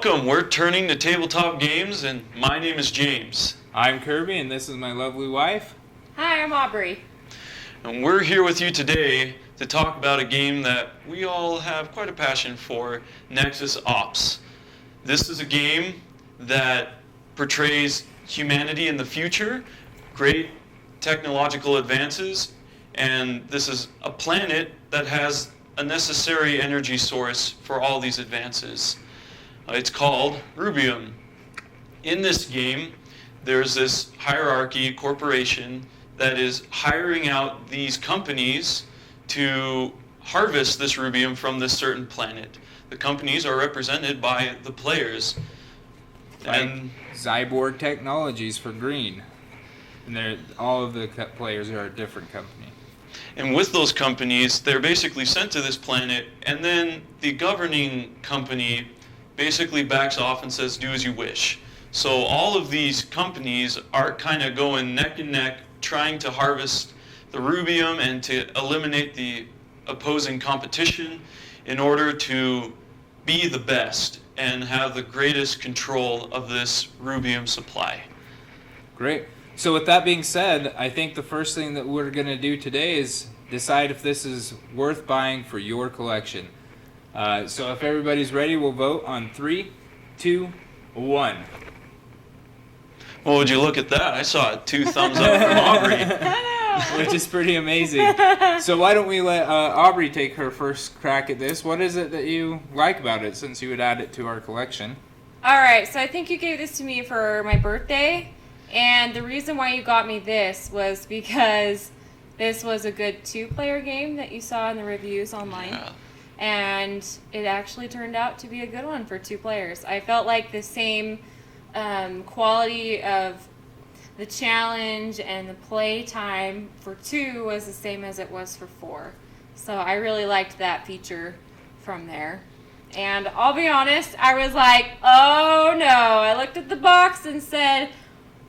Welcome, we're Turning To Tabletop Games, and my name is James. I'm Kerby, and this is my lovely wife. Hi, I'm Aubree. And we're here with you today to talk about a game that we all have quite a passion for, Nexus Ops. This is a game that portrays humanity in the future, great technological advances, and this is a planet that has a necessary energy source for all these advances. It's called Rubium. In this game, there's this hierarchy corporation that is hiring out these companies to harvest this rubium from this certain planet. The companies are represented by the players. And Zyborg Technologies for green. And all of the players are a different company. And with those companies, they're basically sent to this planet, and then the governing company basically backs off and says, do as you wish. So all of these companies are kind of going neck and neck, trying to harvest the rubium and to eliminate the opposing competition in order to be the best and have the greatest control of this rubium supply. Great. So with that being said, I think the first thing that we're going to do today is decide if this is worth buying for your collection. So if everybody's ready, we'll vote on 3, 2, 1. Well, would you look at that? I saw 2 thumbs up from Aubree. Which is pretty amazing. So why don't we let Aubree take her first crack at this? What is it that you like about it, since you would add it to our collection? All right, so I think you gave this to me for my birthday, and the reason why you got me this was because this was a good 2-player game that you saw in the reviews online. Yeah. And it actually turned out to be a good one for 2 players. I felt like the same quality of the challenge and the play time for 2 was the same as it was for 4. So I really liked that feature from there. And I'll be honest, I was like, oh no. I looked at the box and said,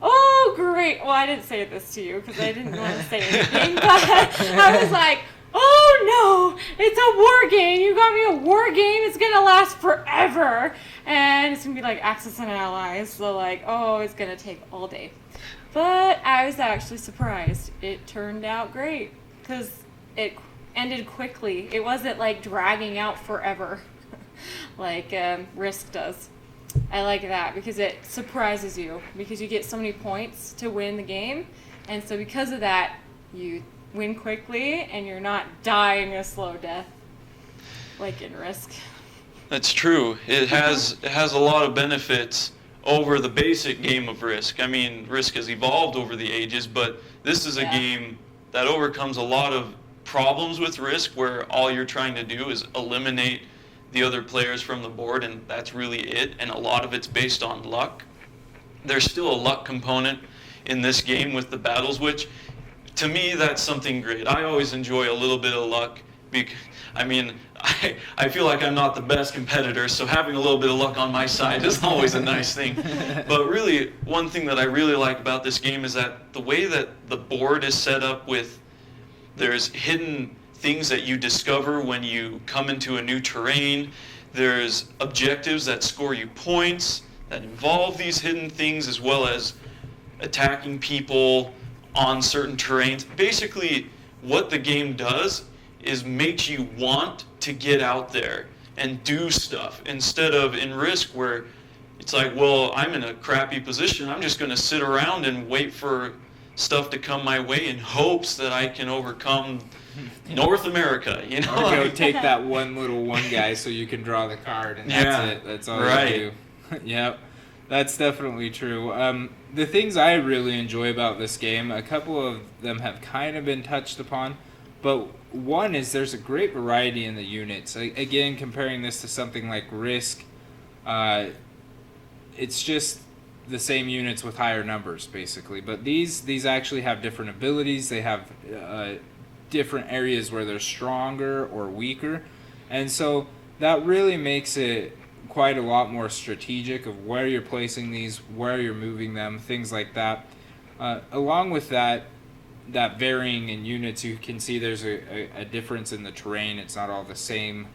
oh great. Well, I didn't say this to you because I didn't want to say anything, but I was like, oh no, it's a war game. You got me a war game. It's going to last forever. And it's going to be like Axis and Allies. So like, oh, it's going to take all day. But I was actually surprised. It turned out great because it ended quickly. It wasn't like dragging out forever like Risk does. I like that because it surprises you because you get so many points to win the game. And so because of that, you win quickly and you're not dying a slow death like in Risk. That's true. It has a lot of benefits over the basic game of Risk. I mean, Risk has evolved over the ages, but this is a game that overcomes a lot of problems with Risk where all you're trying to do is eliminate the other players from the board, and that's really it, and a lot of it's based on luck. There's still a luck component in this game with the battles, which to me, that's something great. I always enjoy a little bit of luck. I feel like I'm not the best competitor, so having a little bit of luck on my side is always a nice thing. But really, one thing that I really like about this game is that the way that the board is set up with, there's hidden things that you discover when you come into a new terrain. There's objectives that score you points that involve these hidden things, as well as attacking people on certain terrains. Basically, what the game does is makes you want to get out there and do stuff, instead of in Risk where it's like, well, I'm in a crappy position. I'm just going to sit around and wait for stuff to come my way in hopes that I can overcome North America, you know? Or go take that one guy so you can draw the card, and that's it. That's all you do. Yep. That's definitely true. The things I really enjoy about this game, a couple of them have kind of been touched upon, but one is there's a great variety in the units. Again, comparing this to something like Risk, it's just the same units with higher numbers, basically. But these actually have different abilities. They have different areas where they're stronger or weaker, and so that really makes it quite a lot more strategic of where you're placing these, where you're moving them, things like that. Along with that varying in units, you can see there's a difference in the terrain. It's not all the same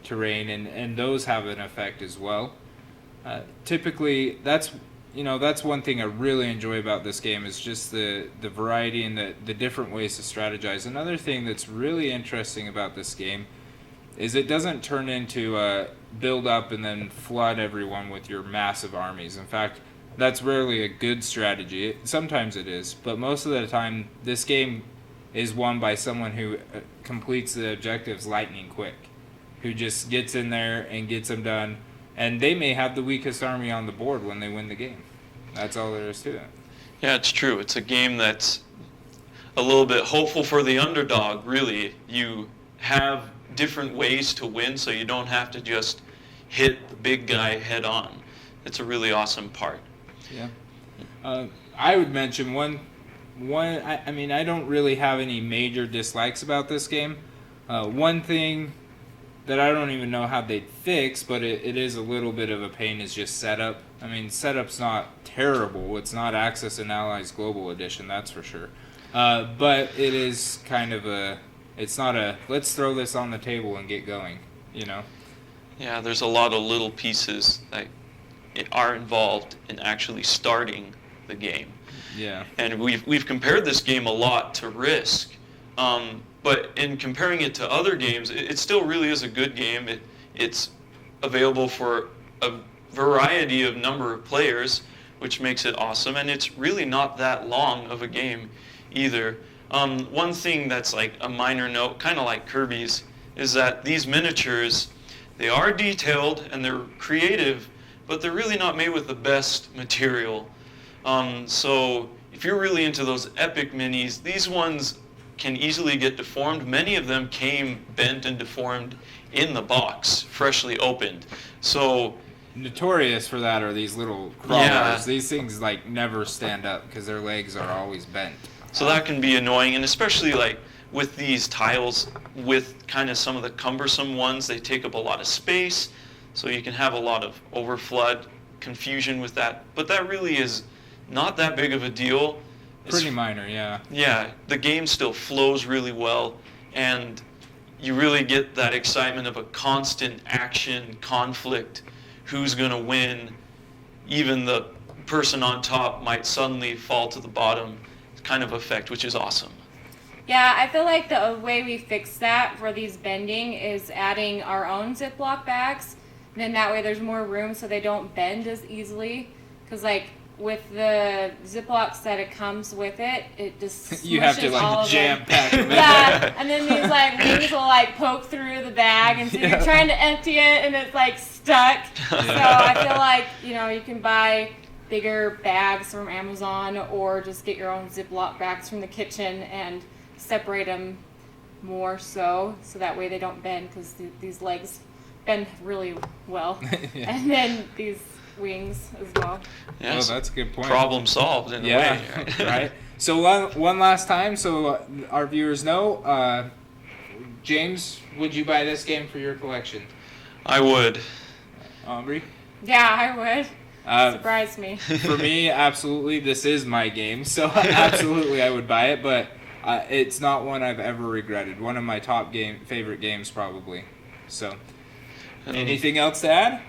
terrain, and those have an effect as well. Typically, that's one thing I really enjoy about this game is just the variety and the different ways to strategize. Another thing that's really interesting about this game is it doesn't turn into build up and then flood everyone with your massive armies. In fact, that's rarely a good strategy. Sometimes it is, but most of the time, this game is won by someone who completes the objectives lightning quick, who just gets in there and gets them done, and they may have the weakest army on the board when they win the game. That's all there is to it. Yeah, it's true. It's a game that's a little bit hopeful for the underdog, really. You have different ways to win, so you don't have to just hit the big guy head on. It's a really awesome part. Yeah. I would mention one. I mean, I don't really have any major dislikes about this game. One thing that I don't even know how they'd fix, but it is a little bit of a pain, is just setup. I mean, setup's not terrible. It's not Axis and Allies Global Edition, that's for sure. But it is kind of it's not let's throw this on the table and get going, you know? Yeah, there's a lot of little pieces that are involved in actually starting the game. Yeah. And we've compared this game a lot to Risk. But in comparing it to other games, it still really is a good game. It's available for a variety of number of players, which makes it awesome. And it's really not that long of a game either. One thing that's like a minor note, kind of like Kirby's, is that these miniatures, they are detailed and they're creative, but they're really not made with the best material. So if you're really into those epic minis, these ones can easily get deformed. Many of them came bent and deformed in the box, freshly opened. So notorious for that are these little crawlers. Yeah. These things like never stand up because their legs are always bent. So that can be annoying, and especially like with these tiles, with kind of some of the cumbersome ones, they take up a lot of space, so you can have a lot of overflood, confusion with that. But that really is not that big of a deal. Pretty minor, yeah. Yeah, the game still flows really well, and you really get that excitement of a constant action, conflict, who's going to win. Even the person on top might suddenly fall to the bottom kind of effect, which is awesome. Yeah, I feel like the way we fix that for these bending is adding our own Ziploc bags. And then that way there's more room so they don't bend as easily. Because like with the Ziplocs that it comes with it, it just You have to smushes all like of jam them. pack them in Yeah, there. and then these like wings will like poke through the bag, and so you're trying to empty it and it's like stuck. So I feel like, you can buy bigger bags from Amazon or just get your own Ziploc bags from the kitchen and separate them more so that way they don't bend, because these legs bend really well. Yeah. And then these wings as well. Yes. Oh, that's a good point. Problem solved in a way. Right? Right. So one last time, so our viewers know, James, would you buy this game for your collection? I would. Aubree? Yeah, I would. Surprised me. For me, absolutely, this is my game, so absolutely I would buy it, but it's not one I've ever regretted. One of my top favorite games, probably. So, anything else to add?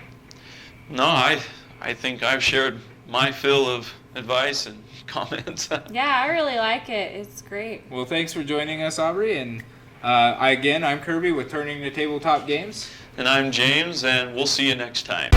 No, I think I've shared my fill of advice and comments. Yeah, I really like it. It's great. Well, thanks for joining us, Aubree, and I'm Kirby with Turning to Tabletop Games. And I'm James, and we'll see you next time.